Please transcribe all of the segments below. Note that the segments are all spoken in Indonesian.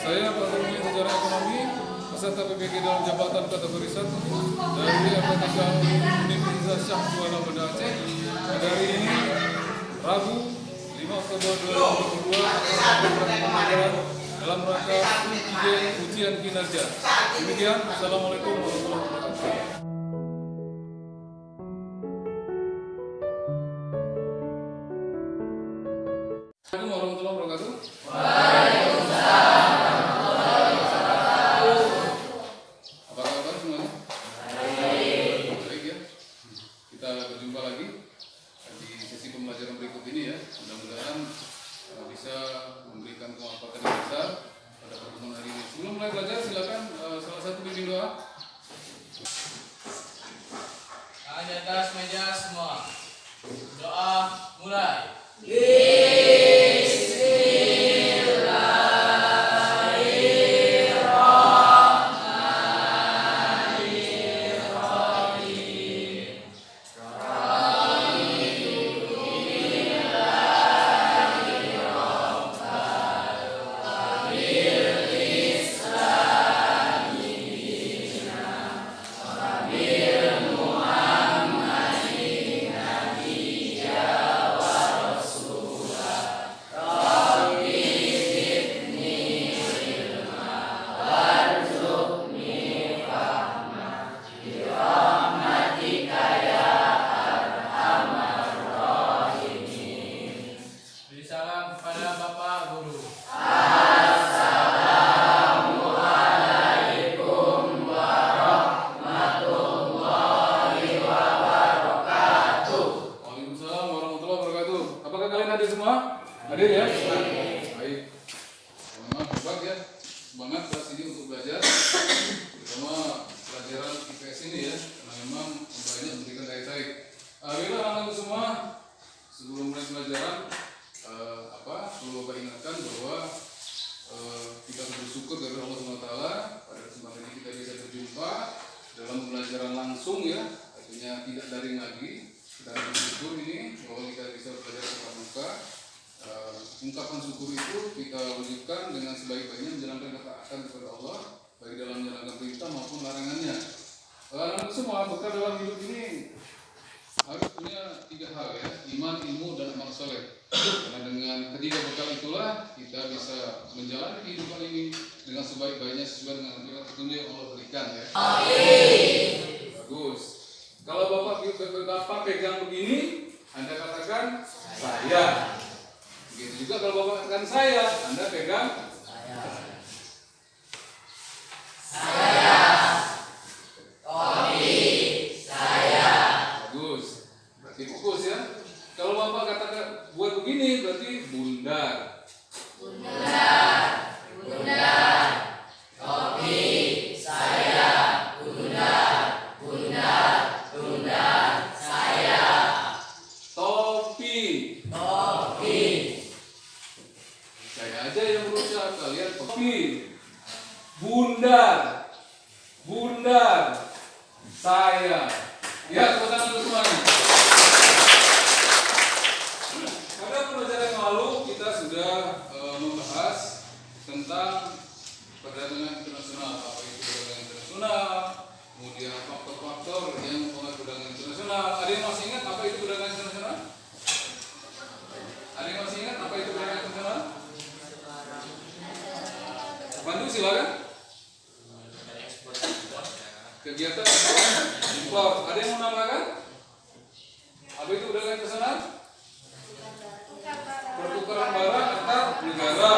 Saya Pak Rumi Sejarah Ekonomi, peserta PPG dalam jabatan kategori 1 dari FPTK Universitas Syah Kuala Banda Aceh. Pada hari ini, Rabu 5 Oktober 2022, pembelajaran dalam rangka ujian kinerja. Demikian, Assalamualaikum warahmatullahi wabarakatuh. Assalamualaikum warahmatullahi wabarakatuh. Apa kabar semuanya? Baik ya. Kita berjumpa lagi di sesi pembelajaran berikut ini ya. Mudah-mudahan bisa memberikan kemanfaatan yang besar pada pertemuan hari ini. Sebelum mulai belajar, silakan salah satu bimbing doa. Di atas meja semua. Doa mulai. Beri salam kepada Bapak Guru. Assalamualaikum warahmatullahi wabarakatuh. Waalaikumsalam warahmatullahi wabarakatuh. Apakah kalian hadir semua? Hadir ya? Baik. Memang hebat ya. Semangat kelas ini untuk belajar. Terutama pelajaran IPS ini ya. Karena memang banyak memberikan daya tarik. Bila anak-anak semua sebelum mulai pelajaran perlu Bapak ingatkan bahwa kita bersyukur kepada Allah SWT pada kesempatan ini kita bisa berjumpa dalam pembelajaran langsung ya, artinya tidak daring lagi. Kita bersyukur ini bahwa kita bisa belajar tatap muka. Ungkapan syukur itu kita wujudkan dengan sebaik-baiknya menjalankan ketaatan kepada Allah baik dalam menjalankan perintah maupun larangannya. Anak semua bekal dalam hidup ini harus punya 3 hal ya, iman, ilmu, dan amal soleh. Karena dengan ketiga bekal itulah kita bisa menjalani kehidupan ini dengan sebaik-baiknya sesuai dengan petunjuk yang Allah berikan ya. Bagus. Kalau Bapak pegang begini, Anda katakan saya. Begitu juga kalau Bapak katakan saya, Anda pegang fokus ya. Kalau Bapak katakan buat begini berarti bundar. Topi saya. Bundar saya. Topi. Saya aja yang berusaha, kalian topi. Bundar saya. Ya, tepuk tangan untuk semuanya. Pada pelajaran yang lalu kita sudah membahas tentang perdagangan internasional, apa itu perdagangan internasional, kemudian faktor-faktor yang mempengaruhi perdagangan internasional. Ada yang masih ingat apa itu perdagangan internasional? Ada yang masih ingat apa itu perdagangan internasional? Bantu silakan. Kegiatan impor. Ada yang mau menambahkan? Apa itu perdagangan internasional? Pertukaran barang antar negara.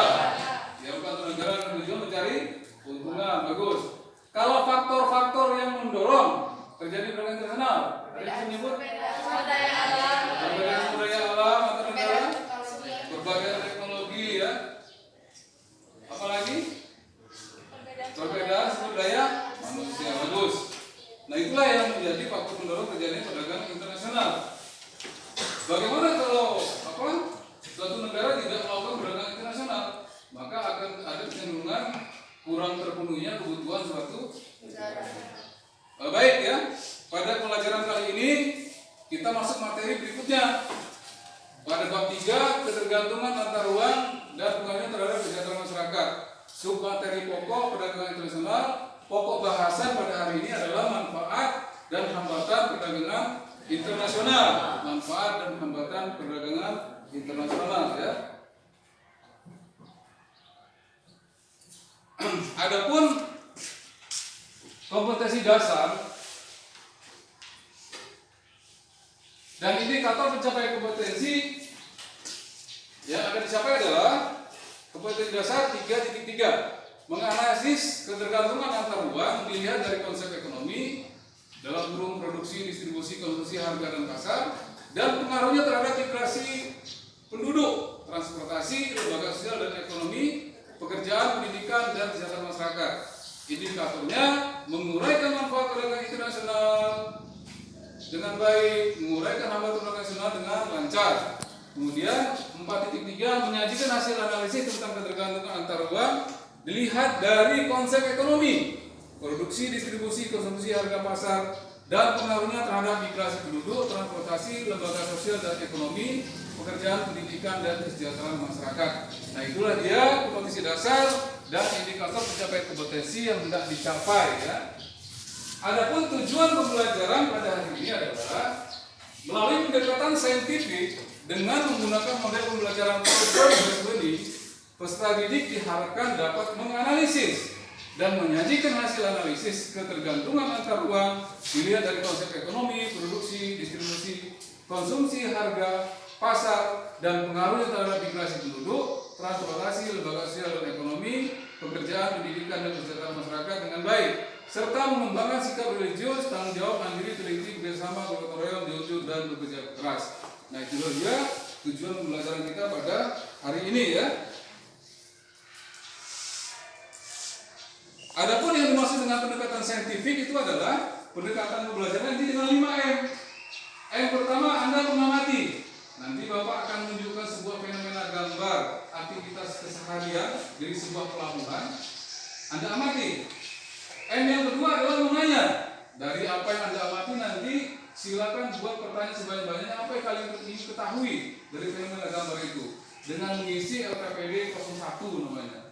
Yang antar negara dengan tujuan mencari keuntungan. Bagus. Kalau faktor-faktor yang mendorong terjadi perdagangan internasional, ada yang menyebut sumber daya alam antar negara, berbagai teknologi ya. Apalagi perbedaan sumber daya manusia. Bagus. Nah itulah yang menjadi faktor pendorong terjadinya perdagangan internasional. Bagaimana kalau suatu negara tidak melakukan perdagangan internasional, maka akan ada kecenderungan kurang terpenuhinya kebutuhan suatu negara. Baik ya, pada pelajaran kali ini kita masuk materi berikutnya. Pada bab 3, ketergantungan antar uang dan pengaruhnya terhadap kesejahteraan masyarakat. submateri pokok perdagangan internasional. Pokok bahasan pada hari ini adalah manfaat dan hambatan perdagangan internasional. Manfaat dan hambatan perdagangan internasional ya. Adapun kompetensi dasar dan indikator pencapaian kompetensi yang akan dicapai adalah kompetensi dasar 3.3, menganalisis ketergantungan antar uang dilihat dari konsep ekonomi dalam kurung produksi, distribusi, konsumsi, harga dan pasar, dan pengaruhnya terhadap migrasi penduduk, transportasi, lembaga sosial dan ekonomi, pekerjaan, pendidikan, dan kesejahteraan masyarakat. Indikatornya menguraikan manfaat perdagangan internasional dengan baik, menguraikan hambatan perdagangan internasional dengan lancar. Kemudian 4.3 menyajikan hasil analisis tentang ketergantungan antar uang dilihat dari konsep ekonomi, produksi, distribusi, konsumsi, harga pasar, dan pengaruhnya terhadap migrasi penduduk, transportasi, lembaga sosial dan ekonomi, pekerjaan, pendidikan, dan kesejahteraan masyarakat. Nah, itulah dia kompetensi dasar dan indikator pencapaian kompetensi yang hendak dicapai ya. Adapun tujuan pembelajaran pada hari ini adalah melalui pendekatan saintifik dengan menggunakan model pembelajaran problem-based learning, peserta didik diharapkan dapat menganalisis dan menyajikan hasil analisis ketergantungan antar uang dilihat dari konsep ekonomi, produksi, distribusi, konsumsi, harga, pasar, dan pengaruhnya terhadap migrasi penduduk, transportasi, lembaga sosial dan ekonomi, pekerjaan, pendidikan, dan kesejahteraan masyarakat dengan baik, serta mengembangkan sikap religius, tanggung jawab, mandiri, teliti, bekerjasama, gotong royong, jujur, dan bekerja keras. Nah, itu dia tujuan pembelajaran kita pada hari ini ya. Adapun yang dimaksud dengan pendekatan saintifik itu adalah pendekatan pembelajaran ini dengan 5M. M pertama, Anda mengamati. Nanti Bapak akan menunjukkan sebuah fenomena gambar aktivitas keseharian dari sebuah pelabuhan. Anda amati. M yang kedua adalah menanya. Dari apa yang Anda amati nanti silakan buat pertanyaan sebanyak-banyaknya apa yang kalian ingin ketahui dari fenomena gambar itu dengan mengisi LKPD 01 namanya.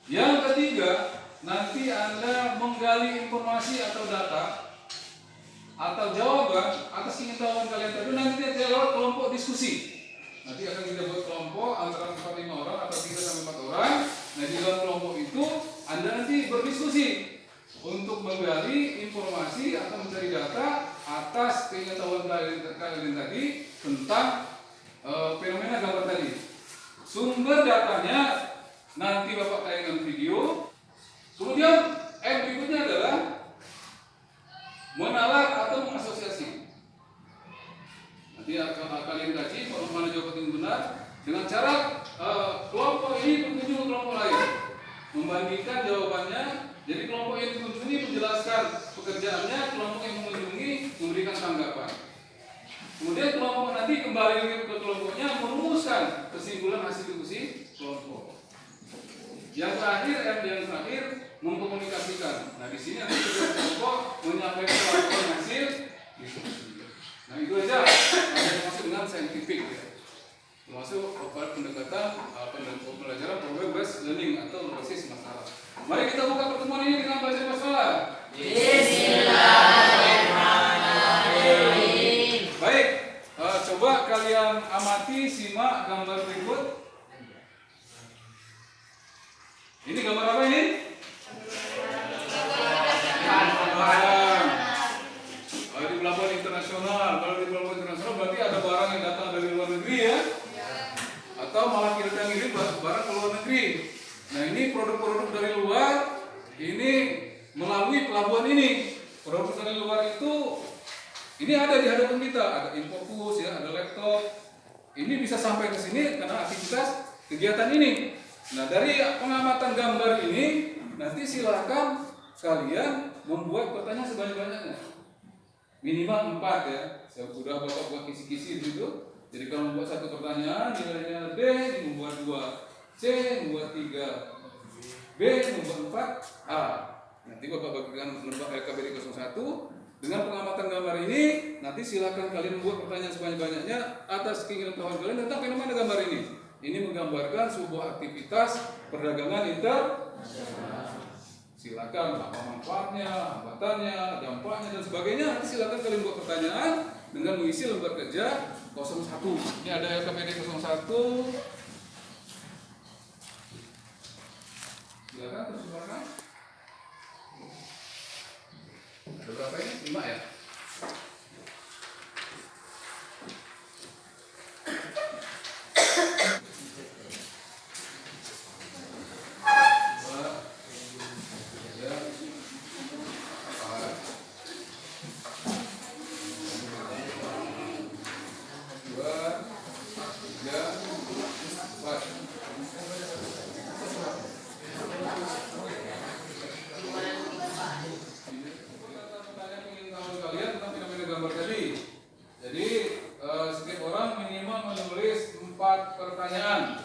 Yang ketiga, nanti Anda menggali informasi atau data atau jawaban atas keingintahuan kalian tadi, nanti kita lewat kelompok diskusi. Nanti akan kita buat kelompok antara 4-5 orang atau 3-4 orang. Nah, di dalam kelompok itu Anda nanti berdiskusi untuk menggali informasi atau mencari data atas keingintahuan kalian tadi tentang fenomena gambar tadi. Sumber datanya nanti Bapak tayangkan video. Kemudian berikutnya adalah menalar atau mengasosiasi. Nanti akan kalian kaji mana jawaban yang benar dengan cara kelompok ini berkunjung ke kelompok lain, membandingkan jawabannya. Jadi kelompok yang dikunjungi menjelaskan pekerjaannya, kelompok yang mengunjungi memberikan tanggapan. Kemudian kelompok nanti kembali ke kelompoknya merumuskan kesimpulan hasil diskusi kelompok. Yang terakhir mengkomunikasikan. Nah, di sini nanti kedua kelompok menyampaikan laporan hasil diskusi. Nah, itu aja yang masuk dengan saintifik ya. Termasuk pendekatan pembelajaran problem-based learning atau berbasis masalah. Mari kita buka pertemuan ini dengan baca masalah. Bismillahirrahmanirrahim. Baik, coba kalian amati, simak gambar berikut. Ini gambar apa ini? Di pelabuhan internasional. Kalau di pelabuhan internasional berarti ada barang yang datang dari luar negeri ya, atau malah kita ngirim barang ke luar negeri. Nah, ini produk-produk dari luar ini melalui pelabuhan ini. Produk dari luar itu ini ada di hadapan kita, ada infocus ya, ada laptop. Ini bisa sampai ke sini karena aktivitas kegiatan ini. Nah, dari pengamatan gambar ini nanti silakan kalian membuat pertanyaan sebanyak-banyaknya. Minimal 4 ya. Saya sudah Bapak buat kisi-kisi gitu. Jadi kalau membuat satu pertanyaan nilainya D, membuat 2 C, membuat 3 B, membuat 4 A. Nanti Bapak bagikan menebak LKPD 01. Dengan pengamatan gambar ini, nanti silakan kalian membuat pertanyaan sebanyak-banyaknya atas keinginan kawan kalian tentang fenomena gambar ini. Ini menggambarkan sebuah aktivitas perdagangan internasional. Silakan apa manfaatnya, hambatannya, dampaknya dan sebagainya. Nanti silakan kalian buat pertanyaan dengan mengisi lembar kerja 01. Ini ada LKPD 01. Silakan terus silakan. Ada berapa ini? 5 ya? Pertanyaan.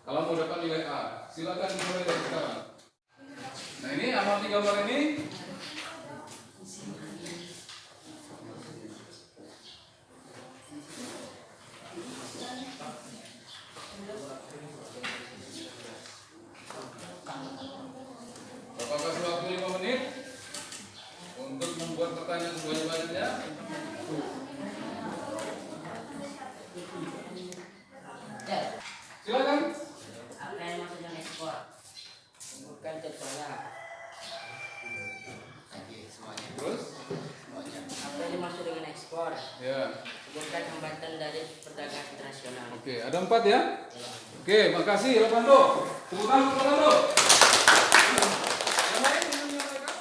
Kalau mau dapat nilai A, silakan dimulai dari sekarang. Nah ini amati gambar ini. Bapak kasih waktu 5 menit untuk membuat pertanyaan sebanyak-banyaknya. Silakan. Apa yang dimaksud dengan ekspor? Sebutkan contohnya. Terus? Apa yang dimaksud dengan ekspor? Ya. Sebutkan hambatan dari perdagangan internasional. Oke, ada 4 ya? Oke, makasih Lopando. Tepuk tangan untuk Lopando. Yang lain yang menyampaikan?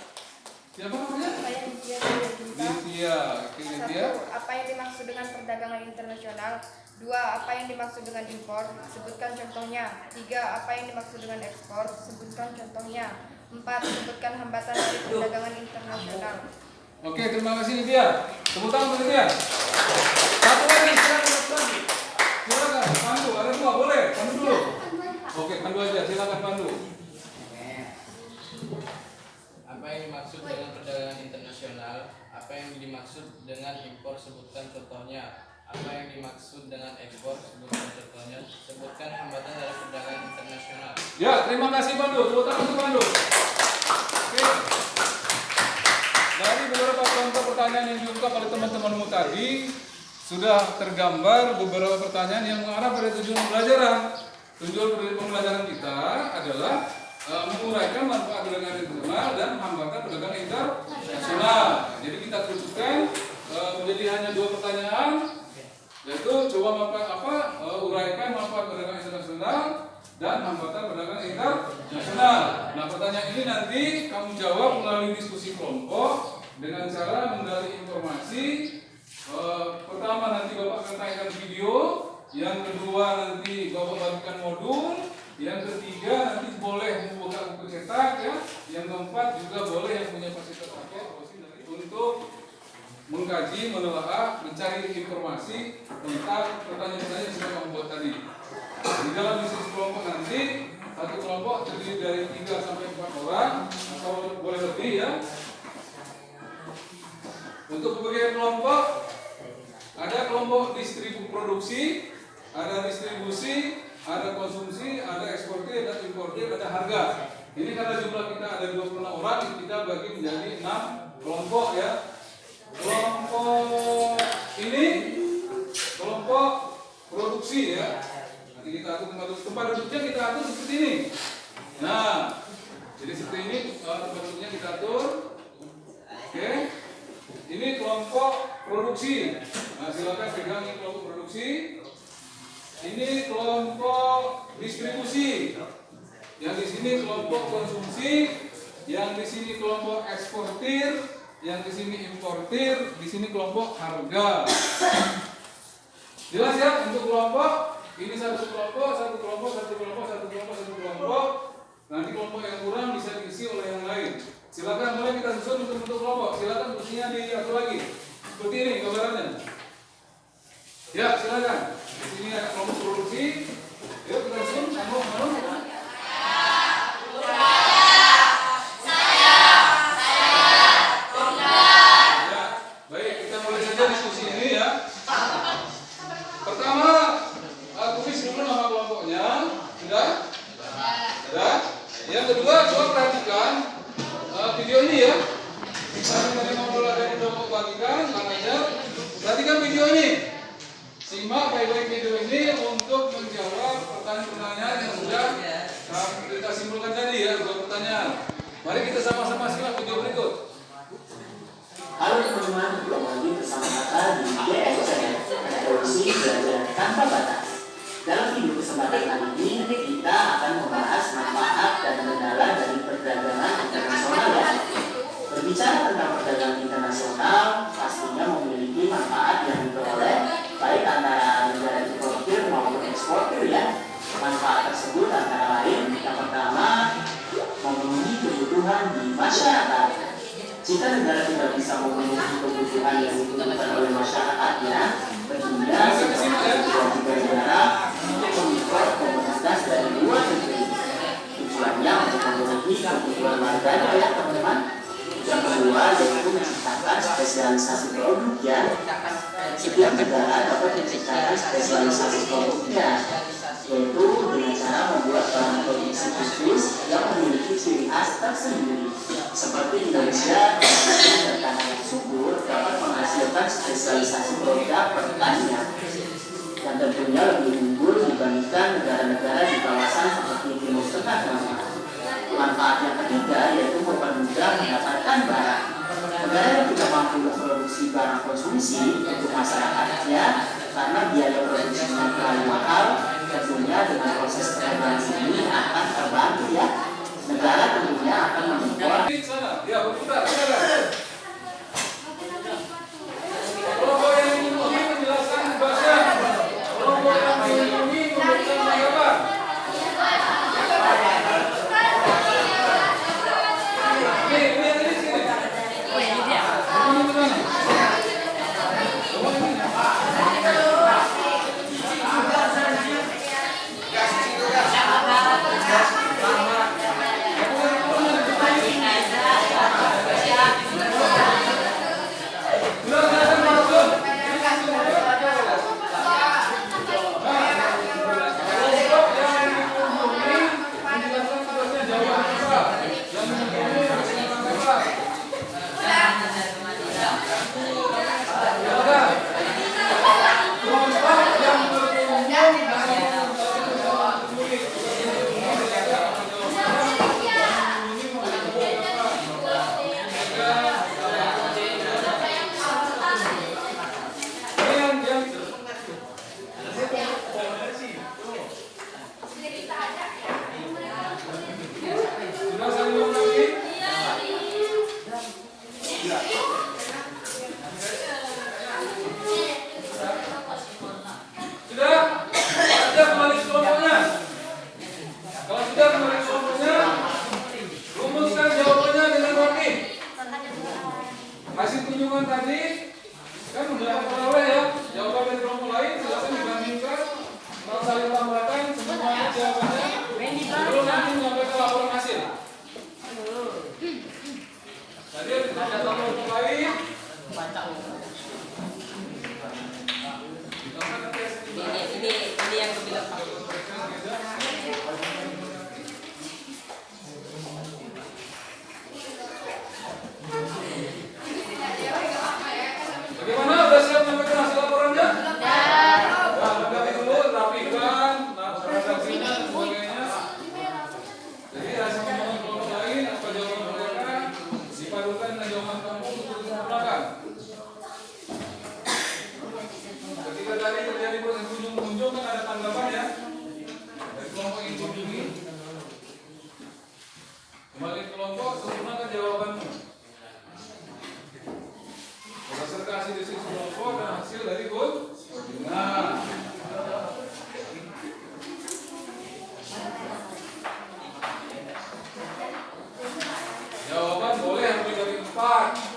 Siapa namanya? Saya Nitya. Oke, Nitya. 1. Apa yang dimaksud dengan perdagangan internasional? 2. Apa yang dimaksud dengan impor? Sebutkan contohnya. 3. Apa yang dimaksud dengan ekspor? Sebutkan contohnya. 4. Sebutkan hambatan dari perdagangan internasional. Oke, terima kasih Nitya. Tepuk tangan untuk Nitya. Satu lagi, silakan. Silakan, Pandu. Ada 2, boleh? Pandu dulu. Oke, Pandu aja. Silakan Pandu. Apa yang dimaksud dengan perdagangan internasional? Apa yang dimaksud dengan impor? Sebutkan contohnya. Apa yang dimaksud dengan ekspor? Sebutkan contohnya. Sebutkan hambatan dari perdagangan internasional. Ya, terima kasih Pandu. Tepuk tangan untuk Pandu. Oke. Dari beberapa contoh pertanyaan yang diungkap oleh teman-temanmu tadi, sudah tergambar beberapa pertanyaan yang mengarah pada tujuan pembelajaran. Tujuan dari pembelajaran kita adalah menguraikan manfaat perdagangan internasional dan hambatan perdagangan internasional. Jadi kita kerucutkan menjadi hanya 2 pertanyaan, yaitu coba uraikan manfaat perdagangan internasional dan hambatan perdagangan internasional. Nah, pertanyaan ini nanti kamu jawab melalui diskusi kelompok dengan cara menggali informasi. Pertama nanti Bapak akan tayangkan video, yang kedua nanti Bapak bagikan modul, yang ketiga nanti boleh membuka buku cetak ya, yang keempat juga boleh yang punya fasilitas paket untuk mengkaji, menelaah, mencari informasi tentang pertanyaan-pertanyaan yang sudah kamu buat tadi. Di dalam diskusi kelompok nanti satu kelompok terdiri dari 3 sampai 4 orang atau boleh lebih ya. Untuk pembagian kelompok ada kelompok produksi, ada distribusi, ada konsumsi, ada eksportir, ada importir, ada harga. Ini karena jumlah kita ada 26 orang, kita bagi menjadi 6 kelompok ya. Kelompok ini kelompok produksi ya. Nanti kita atur tempat duduknya kita atur seperti ini. Nah, jadi seperti ini tempat duduknya kita atur. Oke. Ini kelompok produksi. Nah, silakan pegang ini kelompok produksi. Ini kelompok distribusi. Yang di sini kelompok konsumsi, yang di sini kelompok eksportir, yang di sini importir, di sini kelompok harga. Jelas ya untuk kelompok? Ini satu kelompok, satu kelompok, satu kelompok, satu kelompok, satu kelompok. Nanti kelompok yang kurang bisa diisi oleh yang lain. Silakan mulai kita susun untuk bentuk kelompok. Silakan fungsinya diatur lagi. Seperti ini gambarannya. Ya, silakan. Di sini ada kelompok produksi. Yuk kita susun. Kamu. Baik, kita mulai saja diskusi ini ya. Pertama, tulis dulu nama kelompoknya. Sudah? Yang kedua, coba perhatikan video ini ya. Kami tadi ngobrol ada yang udah mau bagikan, Kang Ajar. Perhatikan video ini. Simak baik-baik video ini untuk menjawab pertanyaan-pertanyaan yang sudah kita simpulkan tadi ya, dua pertanyaan. Mari kita sama-sama simak video berikut. Halo teman-teman, kembali lagi bersama kita di GSCN, Revolusi Belajar Tanpa Batas. Dalam video kesempatan kali ini, kita akan membahas manfaat dan kendala dari perdagangan internasional ya. Berbicara tentang perdagangan internasional, pastinya memiliki manfaat yang diperoleh baik antara negara importir maupun eksportir ya. Manfaat tersebut antara lain yang pertama, memenuhi kebutuhan di masyarakat. Jika negara tidak bisa memenuhi kebutuhan yang dibutuhkan oleh masyarakatnya, tentunya kewajiban negara untuk mengimpor komoditas dari luar negeri. Tujuannya untuk memenuhi kebutuhan warganya ya teman-teman. Yang kedua yaitu menciptakan spesialisasi produk ya. Setiap negara dapat menciptakan spesialisasi produknya, yaitu dengan cara membuat bahan produksi khusus yang memiliki ciri khas tersendiri. Seperti Indonesia dan tanah yang subur dapat menghasilkan spesialisasi produk pertanian yang tentunya lebih unggul dibandingkan negara-negara di kawasan seperti Timur Tengah. Manfaat yang ketiga yaitu mempermudah mendapatkan barang. Negara yang tidak mampu memproduksi barang konsumsi untuk masyarakatnya karena biaya produksinya terlalu mahal, tentunya dengan proses perdagangan ini akan terbantu ya. Negara tentunya akan mengimpor. Ya, berputar, silakan. Kelompok yang ini menjelaskan bahasa. Kelompok yang ini memberikan tanggapan. Ini sini. Ini mana? Hasil kunjungan tadi kan sudah memperoleh ya jawaban dari kelompok lain, silakan dibandingkan, kalau saling tambahkan semuanya jawabannya belum nanti menyampaikan laporan hasil. Tadi ada kelompok lain. Ini yang kebilang Pak. Bagaimana? Sudah siap menyampaikan hasil laporannya? Ya, lengkapi dulu, rapikan, transaksinya dan sebagainya. Jadi hasil kunjungan kelompok lain, apa jawaban mereka, dipadukan dengan jawaban kamu untuk disempurnakan. Ketika tadi terjadi proses kunjung kan ada tanggapan ya dari kelompok yang kunjungi. Kembali ke kelompok, sempurnakan jawabanmu. Berdasarkan hasil diskusi kelompok dan hasil dari kunjungan. Jawaban boleh yang lebih dari 4.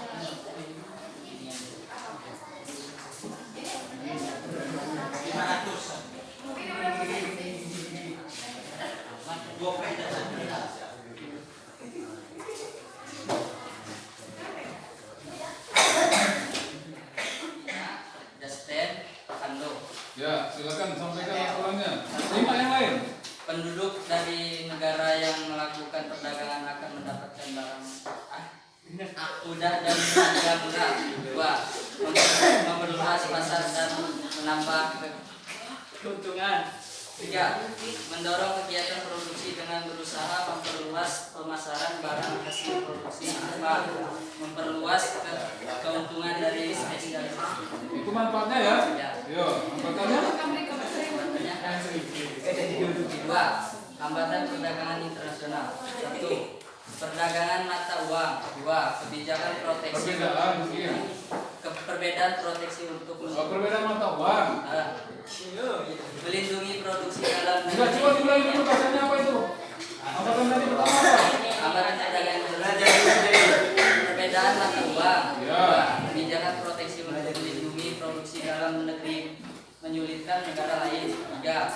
Ya, silakan sampaikan laporannya. 5 yang lain. Penduduk dari negara yang melakukan melakukan perdagangan akan mendapatkan barang mudah dan harga murah. 2. Memperluas pasar dan menambah keuntungan. 3. Mendorong kegiatan produksi dengan berusaha memperluas pemasaran barang hasil produksi. 4. Memperluas keuntungan dari spesialisasi. Itu manfaatnya ya. Yo, manfaatnya. 2. Hambatan perdagangan internasional. 1. Perdagangan mata uang. 2. Kebijakan proteksi. Perbedaan mungkin. Perbedaan proteksi untuk Perbedaan mata uang. melindungi produksi dalam Enggak, coba diulangi dulu bahasanya apa itu? Hambatan tadi pertama apa? hambatan perdagangan internasional. Perbedaan mata uang. Ya. 2. Kebijakan proteksi untuk melindungi produksi dalam negeri menyulitkan negara lain. 3.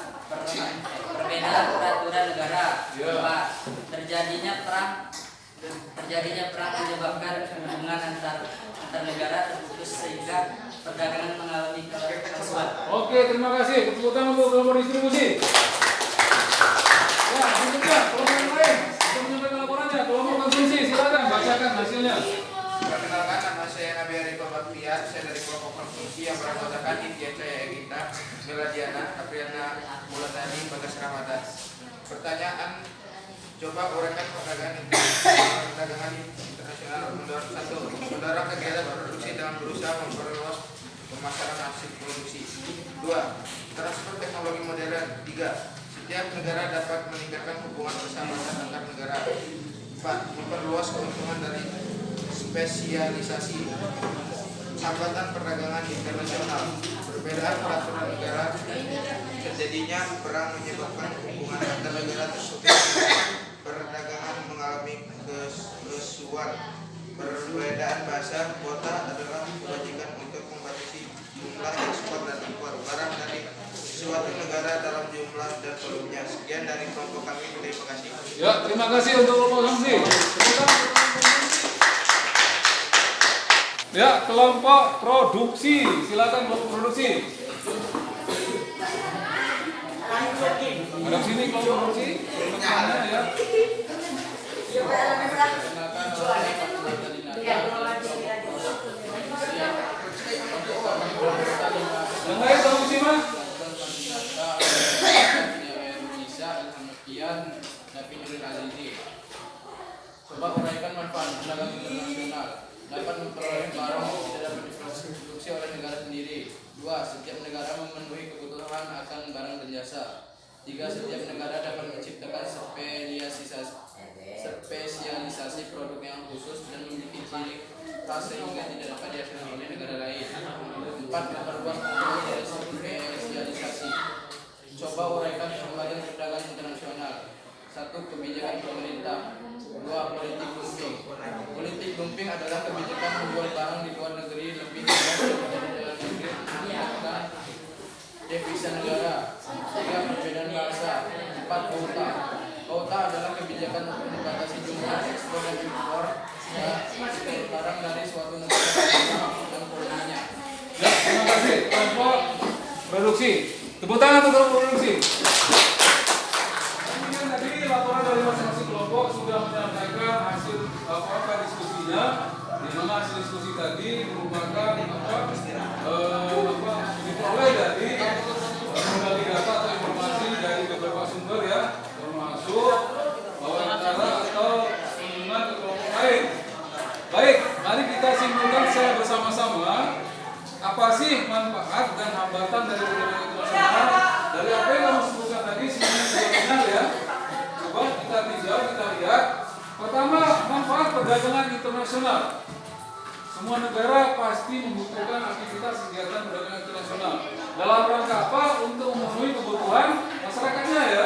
Perbedaan peraturan negara. Ya. 4. Terjadinya perang menyebabkan hubungan antar negara terputus sehingga perdagangan mengalami keracunan. Oke, terima kasih. Tepuk tangan untuk kelompok distribusi. Ya, lanjutkan kelompok yang lain. Untuk menyampaikan laporannya, kelompok konsumsi, silakan bacakan hasilnya. Perkenalkan, nama saya Nabi Arifah Baktiar. Saya dari kelompok konsumsi yang beranggotakan Intian Cahaya Egita, Meladiana, Apriana, Mulatani, Bagas Ramadan. Pertanyaan, coba uraikan perdagangan internasional. Mendorong kegiatan produksi dengan berusaha memperluas pemasaran hasil produksi. 2. Transfer teknologi modern. 3. Setiap negara dapat meningkatkan hubungan persahabatan antar negara. 4. Memperluas keuntungan dari spesialisasi. Hambatan perdagangan internasional. Perbedaan peraturan negara. Terjadinya perang menyebabkan hubungan antar negara terputus. Perdagangan mengalami kesulitan. Perbedaan bahasa. Kuota adalah kewajiban untuk membatasi jumlah ekspor dan impor barang dari suatu negara dalam jumlah dan volumenya. Sekian dari kelompok kami. Terima kasih. Ya, terima kasih untuk kelompok konsumsi. Ya, kelompok produksi, silakan kelompok produksi. Ada sini kelompok produksi. Pertanyaannya ya. Perkenalkan, nama saya Fatimah Dinata. Yang lain produksi mah? Coba uraikan manfaat perdagangan internasional. Dapat memperoleh barang yang tidak dapat diproduksi oleh negara sendiri. 2. Setiap negara memenuhi kebutuhan akan barang dan jasa. 3. Setiap negara dapat menciptakan spesialisasi produk yang khusus dan memiliki ciri khas sehingga tidak dapat dihasilkan oleh negara lain. 4. Memperluas keuntungan dari spesialisasi. Coba uraikan hambatan perdagangan internasional. 1. Kebijakan pemerintah. 2. Politik dumping. Politik dumping adalah kebijakan menjual barang di luar negeri lebih murah daripada di dalam negeri menyebabkan devisa negara. 3. Perbedaan bahasa. 4. Kuota. Kuota adalah kebijakan untuk membatasi jumlah ekspor dan impor barang dari suatu negara dan volumenya. Ya, terima kasih kelompok produksi. Tepuk tangan untuk kelompok produksi. Kemudian tadi laporan dari masing-masing kelompok sudah menyampaikan hasil apa diskusinya. Di mana hasil diskusi tadi merupakan diperoleh dari berbagai data atau informasi dari beberapa sumber ya, termasuk wawancara atau kunjungan ke kelompok lain. Baik, mari kita simpulkan secara bersama-sama apa sih manfaat dan hambatan dari perdagangan internasional dari apa yang kamu sebutkan tadi sebenarnya ya. Coba kita tinjau, kita lihat. Pertama, manfaat perdagangan internasional. Semua negara pasti membutuhkan aktivitas kegiatan perdagangan internasional. Dalam rangka apa? Untuk memenuhi kebutuhan masyarakatnya ya.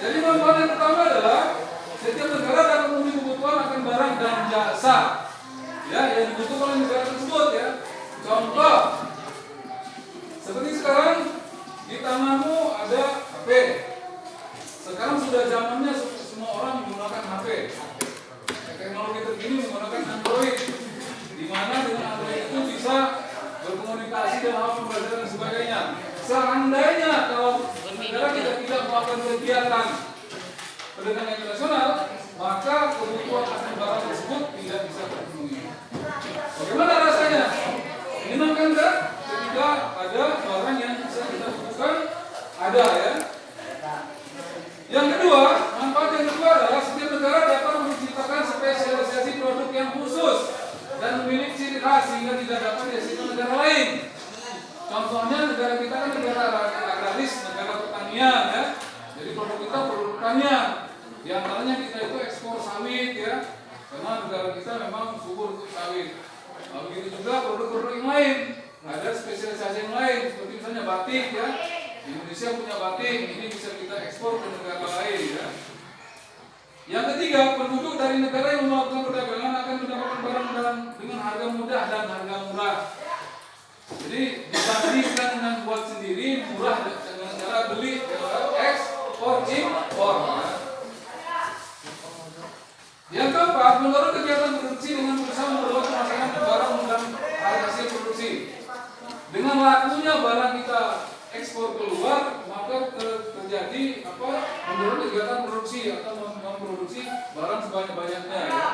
Jadi manfaat yang pertama adalah setiap negara dapat memenuhi kebutuhan akan barang dan jasa ya yang dibutuhkan oleh negara tersebut ya. Contoh, seperti sekarang di tanganmu ada HP. Sekarang sudah zamannya semua orang menggunakan HP. Teknologi terkini menggunakan Android, di mana dengan Android itu bisa berkomunikasi dan hal pembelajaran dan sebagainya. Seandainya kalau negara kita tidak melakukan kegiatan perdagangan internasional, maka kebutuhan akan barang tersebut tidak bisa terpenuhi. Bagaimana rasanya? Menyenangkan kan? Ketika ada barang yang bisa kita butuhkan, ada ya. Yang kedua, manfaat yang kedua adalah setiap negara dapat menciptakan spesialisasi produk yang khusus dan memiliki ciri khas sehingga tidak dapat dihasilkan negara lain. Contohnya negara kita kan negara agraris, negara pertanian ya. Jadi produk kita produk pertanian. Di antaranya kita itu ekspor sawit ya. Karena negara kita memang subur untuk sawit. Begitu juga produk-produk yang lain. Ada spesialisasi yang lain seperti misalnya batik ya. Indonesia punya batik, ini bisa kita ekspor ke negara lain ya. Yang ketiga, penduduk dari negara yang melakukan perdagangan akan mendapatkan barang dengan harga mudah dan harga murah. Jadi dibandingkan dengan buat sendiri murah dengan cara beli ekspor impor. Ya. Yang keempat, menurut kegiatan produksi dengan berusaha memperluas pemasaran barang dan hasil produksi. Dengan lakunya barang kita ekspor keluar, maka terjadi menurut kegiatan produksi atau memproduksi barang sebanyak-banyaknya. Ya.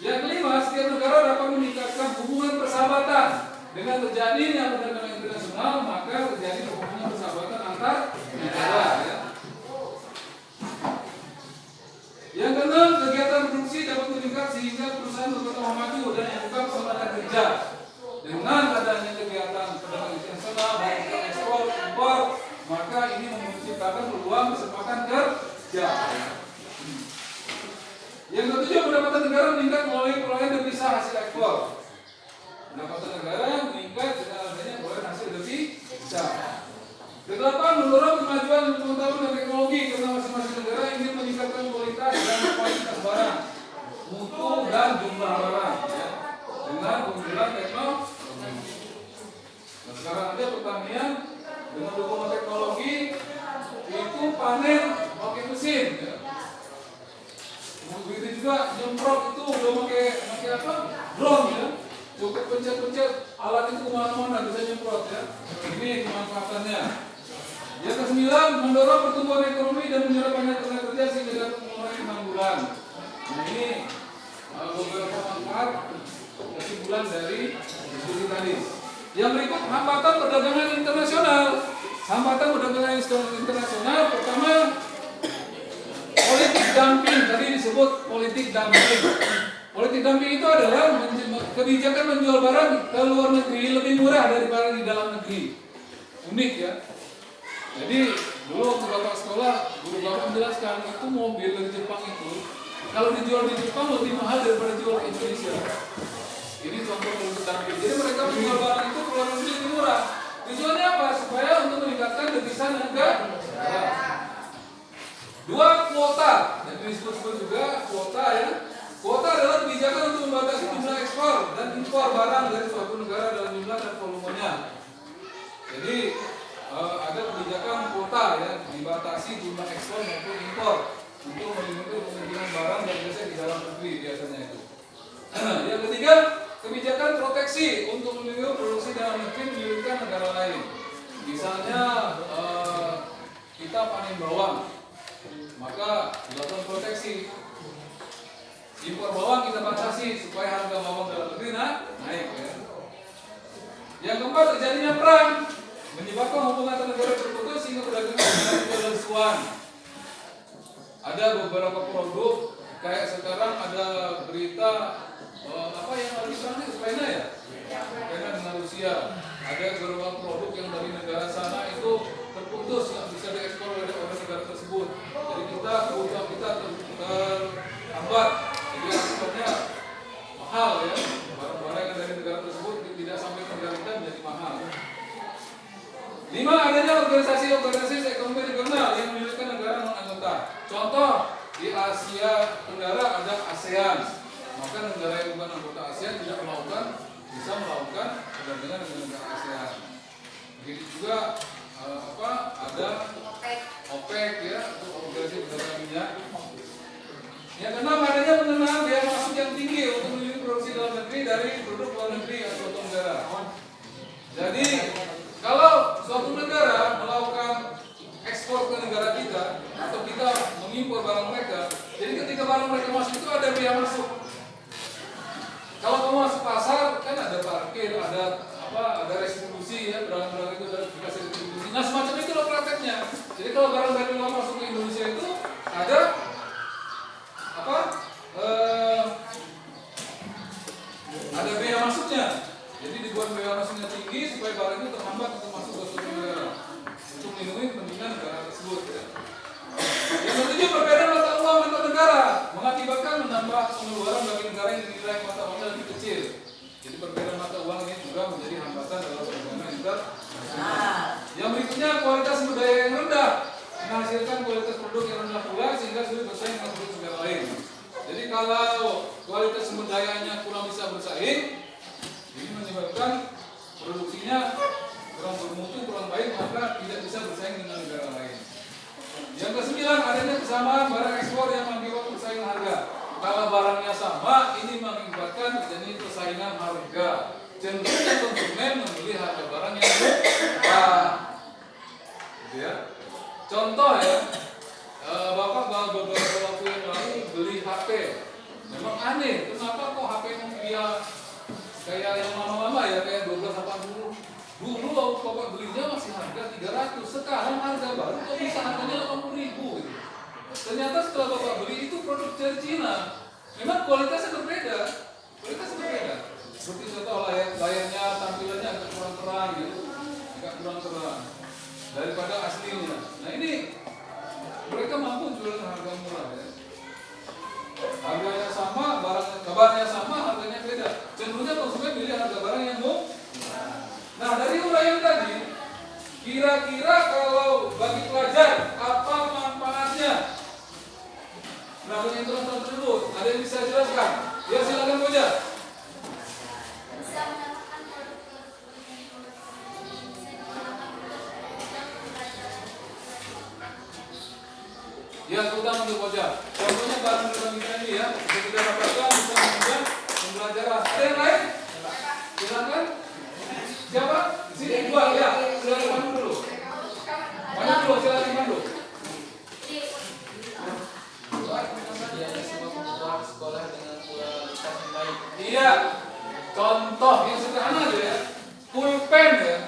Yang kelima, setiap negara dapat meningkatkan hubungan persahabatan. Dengan terjadinya perdagangan internasional, maka terjadi hubungan persahabatan antar negara. Ya. Yang keenam, kegiatan produksi dapat meningkat sehingga perusahaan berkembang maju dan membuka kesempatan kerja. Dengan adanya kegiatan perdagangan internasional, baik ekspor, impor, maka ini menciptakan peluang kesempatan kerja. Yang ketujuh, pendapatan negara meningkat melalui perolehan devisa hasil ekspor. Pendapatan negara meningkat dengan adanya perolehan hasil devisa. Kedelapan, mendorong kemajuan pengetahuan dan teknologi karena masing-masing negara ingin meningkatkan kualitas dan kualitas barang, mutu dan jumlah barang ya, dengan penggunaan teknologi. Nah, sekarang aja pertanian dengan dukungan teknologi itu panen pakai mesin. Ya. Begitu juga nyemprot itu udah pakai drone ya. Cukup pencet-pencet alat itu kemana-mana bisa nyemprot ya. Ini kemanfaatannya. Yang kesembilan, mendorong pertumbuhan ekonomi dan menyerap banyak tenaga kerja sehingga dapat mengurangi pengangguran. Nah ini beberapa manfaat kesimpulan dari diskusi tadi. Yang berikut hambatan perdagangan internasional. Hambatan perdagangan internasional pertama politik dumping. Tadi disebut politik dumping. Politik dumping itu adalah kebijakan menjual barang ke luar negeri lebih murah daripada di dalam negeri. Unik ya. Jadi dulu waktu bapak sekolah, guru bapak menjelaskan itu mobil dari Jepang itu kalau dijual di Jepang lebih mahal daripada dijual ke Indonesia. Ini contoh politik dumping. Jadi mereka menjual barang itu ke luar negeri lebih murah. Tujuannya apa? Supaya untuk meningkatkan devisa negara. Dua, kuota. Yang disebut juga kuota ya. Kuota adalah kebijakan untuk membatasi jumlah ekspor dan impor barang dari suatu negara dalam jumlah dan volumenya. Jadi ada kebijakan kuota ya, dibatasi jumlah ekspor maupun impor untuk melindungi kemungkinan barang yang biasa di dalam negeri biasanya itu. Yang ketiga, kebijakan proteksi untuk melindungi produksi dalam negeri menyulitkan negara lain. Misalnya kita panen bawang, maka dilakukan proteksi. Impor bawang kita batasi supaya harga bawang dalam negeri naik ya. Yang keempat, terjadinya perang menyebabkan hubungan antar negara terputus sehingga perdagangan berlesuan. Ada beberapa produk kayak sekarang ada berita yang lagi perang di Ukraina ya, Ukraina dengan Rusia. Ada beberapa produk yang dari negara sana itu terputus yang bisa diekspor oleh negara tersebut. Jadi kebutuhan kita terhambat. Jadi ekspornya mahal ya, barang-barang yang dari negara tersebut tidak sampai ke negara kita menjadi mahal. 5. Adanya organisasi ekonomi regional yang menyulitkan negara non-anggota. Contoh, di Asia Tenggara ada ASEAN. Maka negara yang bukan anggota ASEAN tidak bisa melakukan perdagangan dengan negara ASEAN. Begitu juga ada OPEC ya, untuk organisasi perdagangan minyak. Yang keenam, adanya pengenaan biaya masuk yang tinggi untuk melindungi produksi dalam negeri dari produk luar negeri atau suatu negara. Jadi kalau suatu negara melakukan ekspor ke negara kita atau kita mengimpor barang mereka. Jadi ketika barang mereka masuk itu ada biaya masuk. Kalau kamu masuk pasar kan ada parkir, ada restitusi ya, barang-barang itu ada dikasih restitusi. Nah semacam itu loh prakteknya. Jadi kalau barang dari luar masuk ke Indonesia itu ada ada biaya masuknya. Jadi dibuat biaya masuknya tinggi supaya barang itu terhambat untuk masuk ke suatu negara untuk melindungi kepentingan negara tersebut. Ya. Yang ketujuh, perbedaan mata uang antar negara mengakibatkan menambah pengeluaran bagi negara yang dinilai mata-mata lebih kecil. Jadi perbedaan mata uang ini juga menjadi hambatan dalam perdagangan internasional. Yang berikutnya, kualitas sumber daya yang rendah menghasilkan kualitas produk yang rendah pula sehingga sulit bersaing dengan produk negara lain. Jadi kalau kualitas sumber dayanya kurang bisa bersaing, ini menyebabkan produksinya kurang bermutu, kurang baik, maka tidak bisa bersaing dengan negara lain. Yang kesembilan, adanya kesamaan barang ekspor yang mengakibatkan persaingan harga. Kalau barangnya sama, ini mengakibatkan terjadi persaingan harga. Cenderungnya konsumen membeli harga barang yang murah. Gitu ya. Contoh ya, Bapak beberapa waktu yang lalu beli HP. Memang aneh, kenapa kok HP Nokia kayak yang lama-lama ya, kayak 1280. Dulu Bapak belinya masih harga 300, sekarang harga baru kok bisa harganya 80.000 gitu. Ternyata setelah Bapak beli itu produk dari Cina. Memang kualitasnya berbeda. Seperti contoh layarnya, tampilannya agak kurang terang gitu. Kurang terang daripada aslinya. Nah ini mereka mampu jual harga murah ya. Harganya sama, kabarnya sama, harganya beda. Cenderungnya konsumen pilih harga barang yang murah. Nah dari uraian tadi, kira-kira kalau bagi pelajar apa manfaatnya melakukan internasional tersebut? Ada yang bisa jelaskan? Ya silakan Boja. Ya terutama untuk Boja. Contohnya barang dalam kita ini ya, bisa kita dapatkan bisa menunjang pembelajaran. Ada yang lain? Silakan. Siapa? Sini dua ya. Silakan Pandu dulu. Silakan Pandu. Sekolah dengan kualitas yang baik. Iya. Contoh yang sederhana aja ya. Pulpen ya.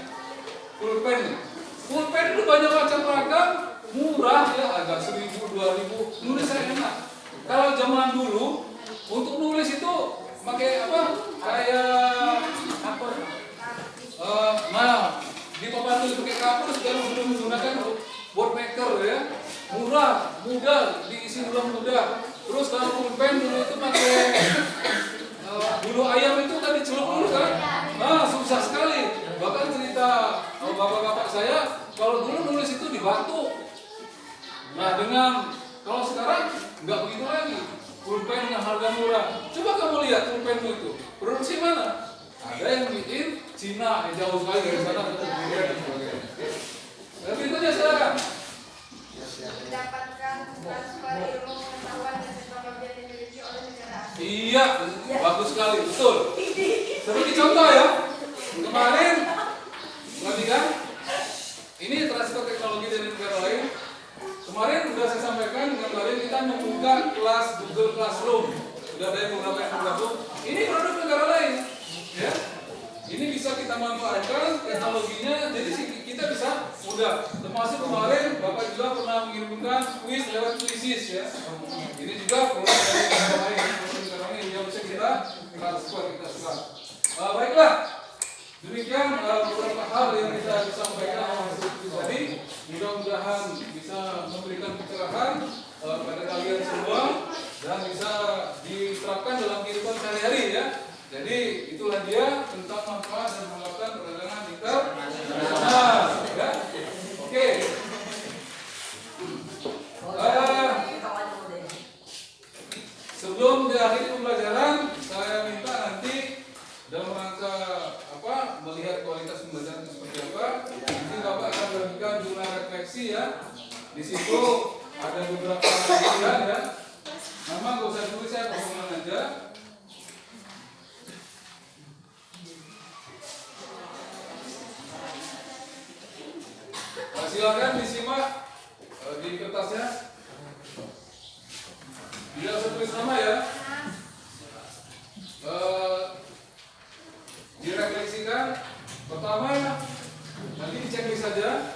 Pulpen itu banyak macam ragam, murah ya, agak 1.000, 2.000, nulisnya enak. Kalau zaman dulu untuk nulis itu pakai apa? Kayak apa? Di papan tulis pakai kapur, sekarang sudah menggunakan board maker ya. Murah, mudah, diisi ulang mudah. Terus kalau pulpen dulu itu pakai bulu ayam itu kan dicelup dulu kan. Nah, susah sekali. Bahkan cerita bapak-bapak saya, kalau dulu nulis itu di batu. Nah, kalau sekarang nggak begitu lagi. Pulpen dengan harga murah. Coba kamu lihat pulpenmu itu. Produksi mana? Ada yang bikin Cina, jauh sekali dari sana untuk Nigeria dan sebagainya. Berikutnya silakan. Mendapatkan transfer ilmu pengetahuan dan teknologi yang dimiliki oleh negara asing. Iya, bagus sekali, betul. Seperti contoh ya, kemarin, perhatikan, ini transfer teknologi dari negara lain. Kemarin sudah saya sampaikan, kemarin kita membuka kelas Google Classroom. Sudah ada yang beberapa yang bergabung. Ini produk negara lain, ya. Ini bisa kita manfaatkan teknologinya, jadi kita bisa mudah. Termasuk kemarin Bapak juga pernah mengirimkan kuis lewat Quizzes ya. Ini juga produk dari negara lain yang bisa kita transfer, kita suka. Baiklah, demikian beberapa hal yang kita sampaikan tadi. Mudah-mudahan bisa memberikan pencerahan pada kalian semua dan bisa diterapkan dalam kehidupan sehari-hari ya. Jadi itulah dia tentang manfaat dan hambatan perdagangan internasional. Ya. Oke. Sebelum diakhiri pembelajaran, saya minta nanti dalam rangka melihat kualitas pembelajaran seperti apa. Nanti Bapak akan bagikan jurnal refleksi ya. Di situ ada beberapa bagian ya. Nama nggak usah tulis, saya kosongan aja. Silakan disimak di kertasnya. tulis nama ya. Direfleksikan. Pertama, nanti dicek saja.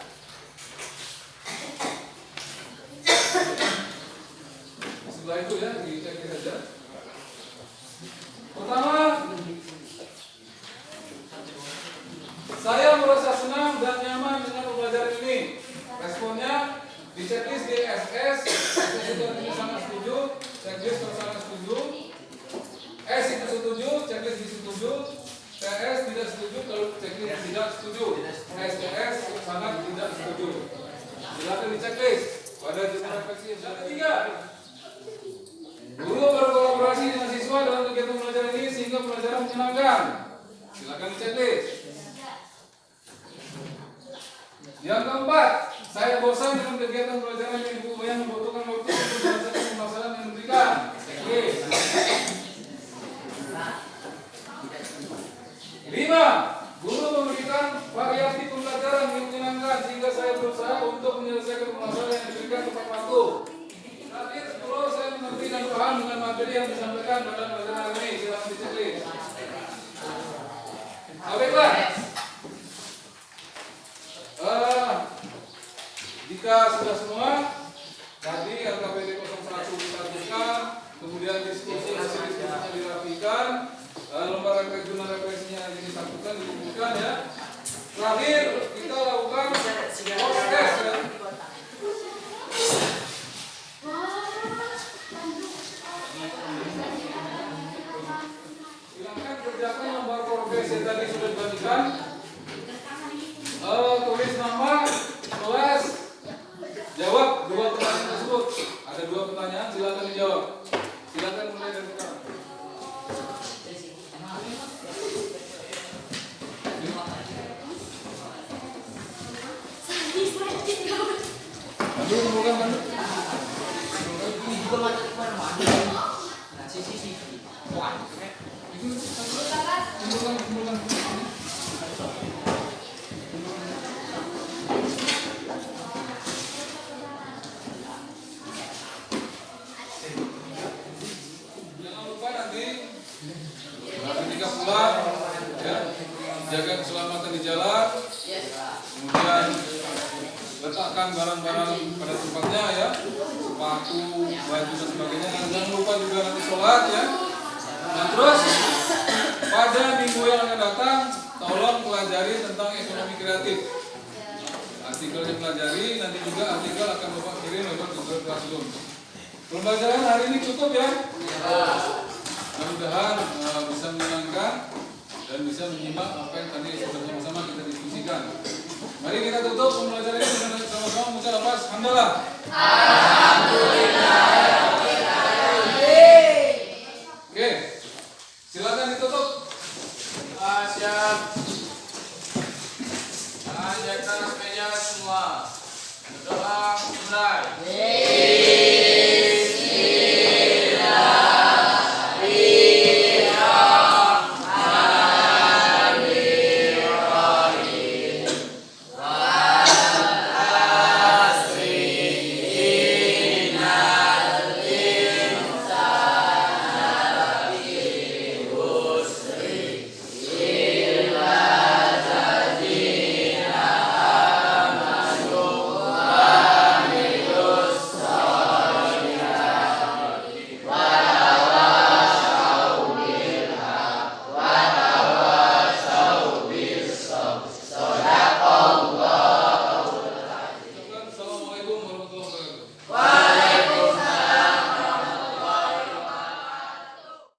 Setelah itu ya, dicek saja. Pertama, saya merasa senang dan nyaman dengan pembelajaran ini. Responnya di checklist DSS, itu sangat setuju, checklist sangat setuju. S itu setuju, checklist disetuju. TS tidak setuju, kalau checklist tidak setuju. STS sangat tidak setuju. Silakan di checklist. Pada jurnal refleksi yang ketiga, guru berkolaborasi dengan siswa dalam kegiatan pembelajaran ini sehingga pembelajaran menyenangkan. Silakan di checklist. Yang keempat, saya bosan dengan kegiatan pembelajaran yang membutuhkan waktu untuk menyelesaikan permasalahan yang diberikan. Checklist. 5. Guru memberikan variasi pembelajaran yang menyenangkan sehingga saya berusaha untuk menyelesaikan permasalahan yang diberikan tepat waktu. Terakhir, 10. Saya mengerti dan paham dengan materi yang disampaikan pada pelajaran ini. Silakan di checklist. Baiklah. Jika sudah semua, tadi LKPD 01 disatukan, kemudian diskusi dirapikan, lembar jurnal refleksinya disatukan, dikumpulkan ya. Terakhir kita lakukan proses ya. Silakan kerjakan lembar progres yang tadi sudah dibagikan. Tulis nama, kelas, jawab 2 pertanyaan tersebut. Ada 2 pertanyaan, silakan dijawab. Silakan mulai dari sekarang. Aduh, bukan kan? Ini juga macam kemana-mana. Nah, sisi. Wah, Kumpulkan. Jangan lupa nanti ketika pulang ya, jaga keselamatan di jalan. Kemudian letakkan barang-barang pada tempatnya ya, sepatu, baju dan sebagainya. Dan jangan lupa juga nanti sholat ya. Nah terus pada minggu yang akan datang, tolong pelajari tentang ekonomi kreatif. Artikelnya pelajari, nanti juga artikel akan Bapak kirim lewat Google Classroom. Pembelajaran hari ini cukup ya. Mudah-mudahan bisa menyenangkan dan bisa menyimak apa yang tadi sudah sama-sama kita diskusikan. Mari kita tutup pembelajaran ini dengan sama-sama mengucap lafaz hamdalah. Alhamdulillah.